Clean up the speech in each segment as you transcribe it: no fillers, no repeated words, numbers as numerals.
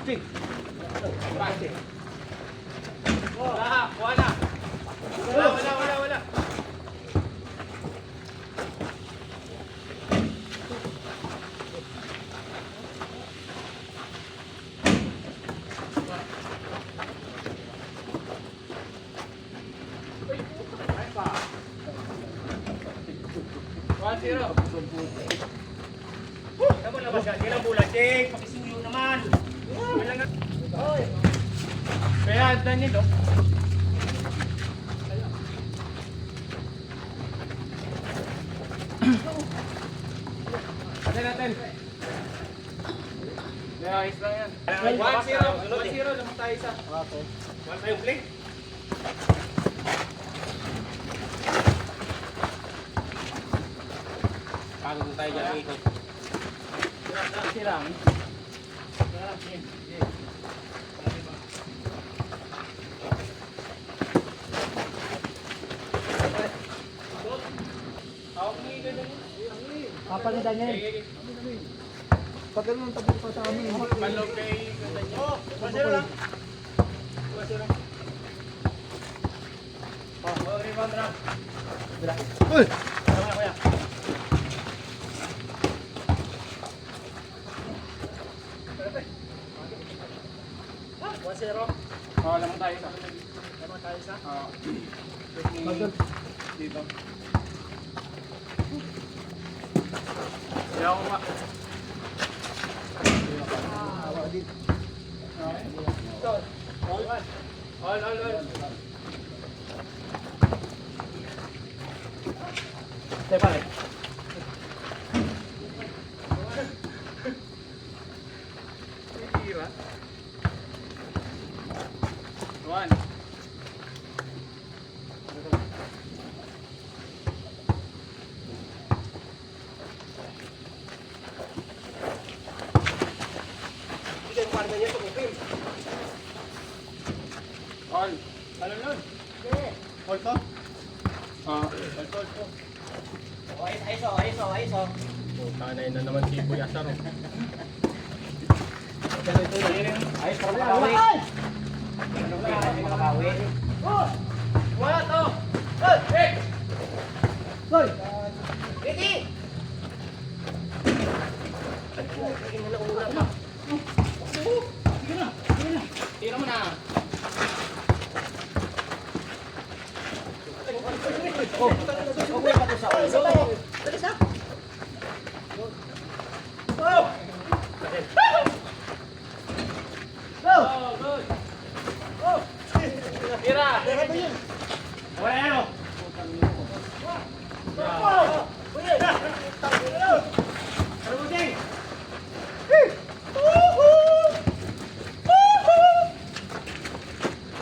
Sige. Bate. Wala, wala. Wala. Zero. Kamu labas ka, kailang bulan, Jake. Pakisuyo naman. Walang nga. Kaya, Daniel, oh. Natin. Ayos lang yan. 1-0. Lamang tayo isa. Okay. 1 tayo play. Pagod tayo dyan ikot. Sirang. Papa ni Daniel. Pagkat nung tapos pa sa amin. Palog kay Daniel. Oh, 1-0 lang. 2-0. Oh, rebound na. Uy! Tama na kuya. Oh, lamang tayo isa. Oo. Dito. Kaya ako nga. All. Tayo pare. Tira. 1. All. Alam nun? All to? All to. Ayos. Puta na yun na naman si Boy Asar. Ayos para makawi. Makawi. Wala to! Hey! Hoy! Ready? Tira mo na. Okay pa to sa ulo. Dali sa. Oh, good. Oh! Tira! Wala yan o.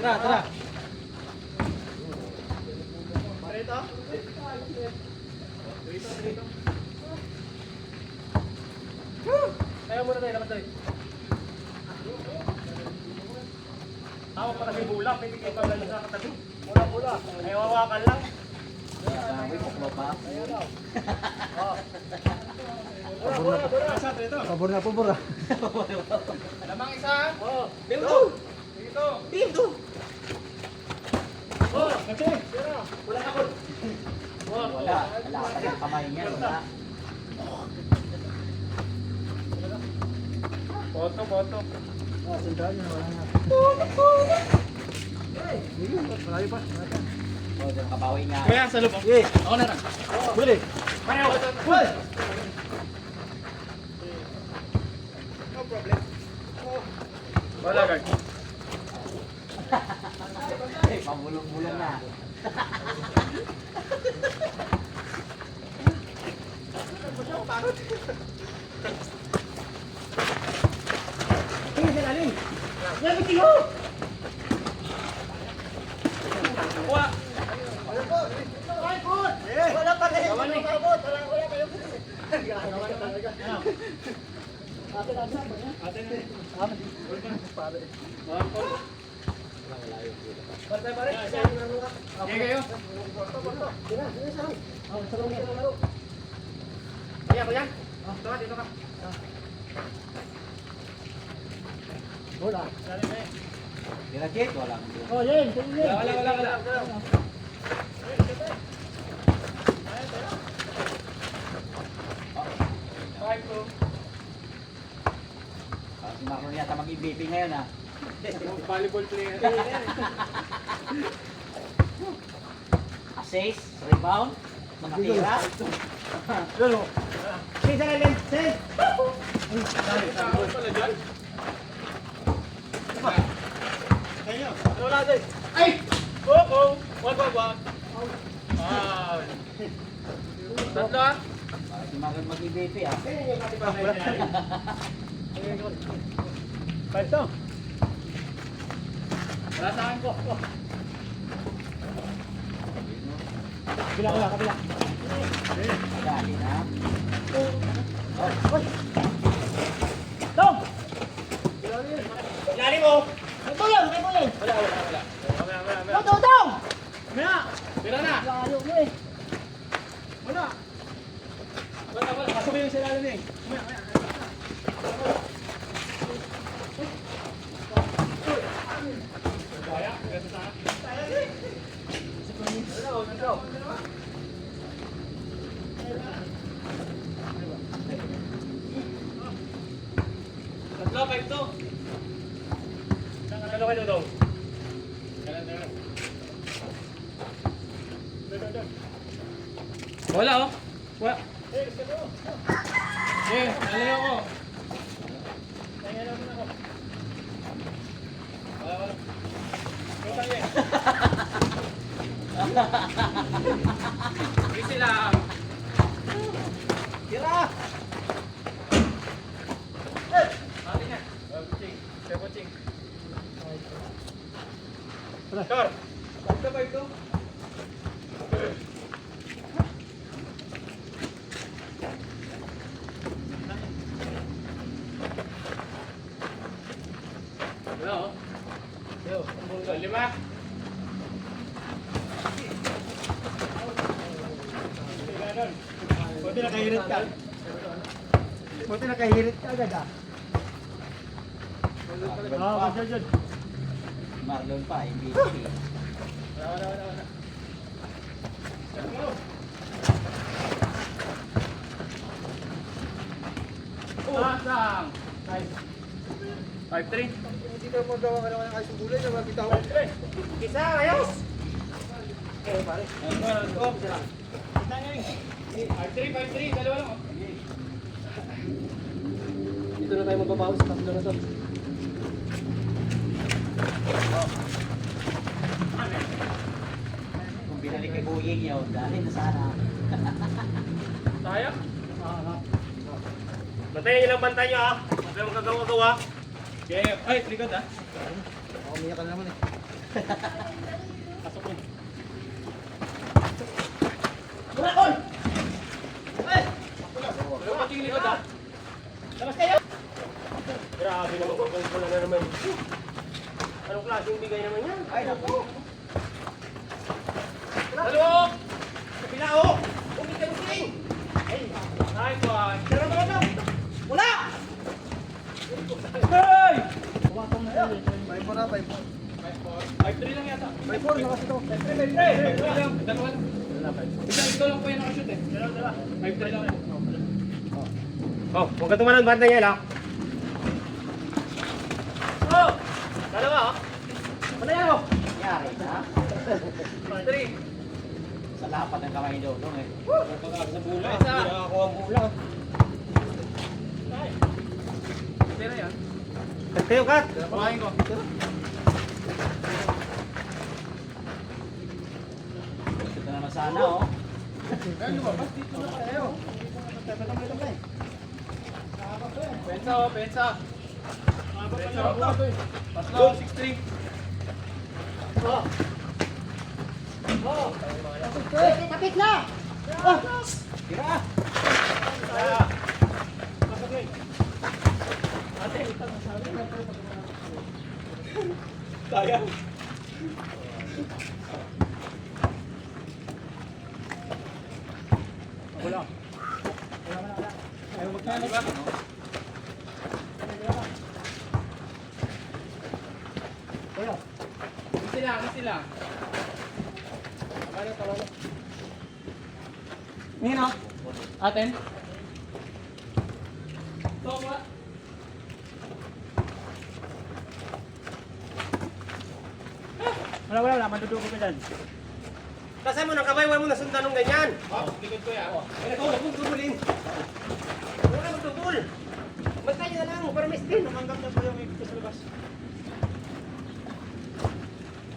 Tara. Kaya muna tayo, labas tayo. Hawak pa kasi bulak, pwede kayo paglalas sa katabi. Mula. Ay, wawakan lang. Pabor na. Lamang isa. Dito. Oh, kasi. Wala na ko. Wala pa yung kamay niya. Wala. Boto. Sandaan niya. Wala na. Malayo pa. O, dyan kabawi niya. Kuya, sa loob. Okay. Ako na lang. Bili. Pareho. Hoy! Wala, guard. Pabulong-bulong na. Yan, bitin mo! Kuha. Wala pa kayo. Wala kayo. Okay kayo. Kuya. Dito ka. Wala. Tira Jake, wala. Oh, yan. Tingin. Wala. Si Marlon yata mag-MVP ngayon ah. Volleyball player. Assist, rebound, nakatira. Ano? Sige, sa lalim. Sige. Wala din. Ay! Oh! Wag. Ah. Tatlo ah. Si Marlon mag-MVP ah. Pwesto. Wala sa akin ko. Kabila. Dali na. Dong! Ilalim mo! May bulan. Wala. Mamaya. Dong! Maya! Tira na! Lalo mo eh. Wala. Pasok mo yung silalim eh. Tatlo, 5-2. Tatlo kayo daw. Wala oh. Wala. Nalayo ko. Wala. Utang eh. Easy lang. Tira! Ate niya. Kuching. Kaya kuching. Kar. Tatlo ba ito? Wala oh. Lima. Buti nakahirit ka. Buti nakahirit ka agad ah. Dyan. Marlon pa, MVP. Wala. Pasang. 5-3. Hindi ka magawa ka naman ng ayos ng gulay na makita ko. 5-3. Isa, ayos. Eh, pare. 5-3, dalawa lang. Dito na tayo magbabawas sa tatlo na to. Kung binalik kay Buying yun, dahil na sana. Sayang. Bantayan niyo lang bantay niyo ah. Huwag kayong magagawa-gawa. Okay. Ay, likod ah. Ako umiyak ka na naman eh. Pasok mo. Pero pati yung likod ah. Labas kayo! Grabe naman kung na naman. Anong klaseng bigay naman yan? Ay, naku. Halo! Kapila o! Umit ka ng Ay, boy! Tara mga daw! Wala! Hey! Kumakang na yun. 5-4 na, 5-4. 5-3 lang yata. 5-4 na kasi to. 5-3! Dalawa lang. Dalawa lang. Ito lang po yung nakashoot eh. Dalawa. 5-3 lang. Oh, huwag ka tumanan. Banda niya lang. Oh! Dalawa oh. Ano yan oh? Yari na. 3. Sa lapat ng kamay doon eh. Sa bula. Hindi nakakuha ang bula. Tira yan. Kayo kat. Kumain ko. Ito naman sana oh. Lumabas dito na tayo. Pensa oh, pensa. Pensa oh. Paslo, 6-3. Oh. Oh. Kapit na! Tira! Kaya. Wala. Ayaw magkano ba? Ano sila? Nino? Aten? Toma. Wala. Mandudugo ka dyan. Kasi mo ng kamay, huwag mo nasundan ng ganyan. Likod ko yan. Kaya ikaw, huwag mong tubulin. Wala mong tubul. Basta yun na lang, para may spin. Namanggap na po yung ito sa labas.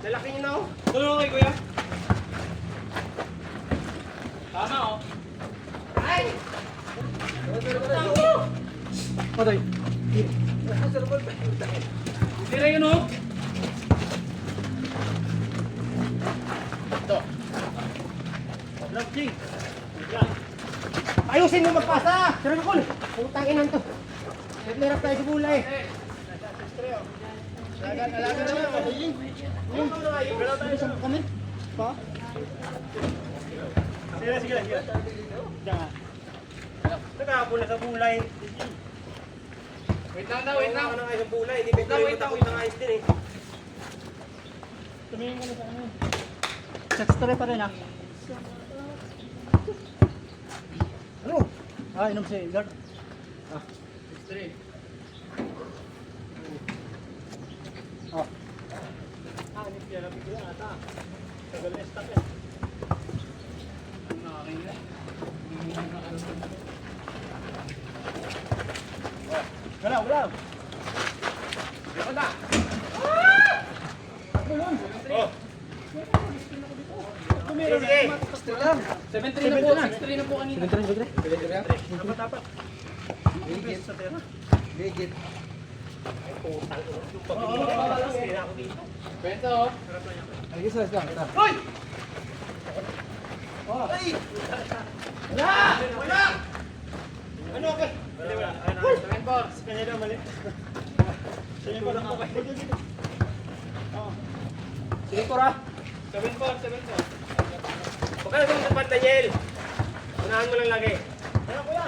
Lalaki niyo na oh. Tulungan kay kuya. Tama oh. Ay! Patay. Tira yun oh. Ito. Love King. Ayusin mo magpasa! Sir Nicole! Putang inan to. Naglerap tayo sa bulay. Sige. Nagkakapon na sa bulay. Wait lang. Ano nga sa bulay? Hindi pa Wait lang. ng ayos din eh. Tumingin ka na sa ano. Sextre pa rin ah. Ano? Inom si Gard. Sextre. Oh. Hanip yan ang bigla ata. Tagal na stock eh. Wala. Ako na! Oh. Sige! 7-3 na po. 6-3 na po kanina. Dapat. Legit. Legit. Putang ina. Yung pabili na ako dito. Kwento oh. Ay, isa lang. Hoy! Ay! Wala! Ano okay? Wala. 7-4. Kanya na mali. Sige ko lang ako. Sige ko ra. 7-4. Huwag ka na sumasapat, Daniel. Unahan mo lang lagi. Ano kuya?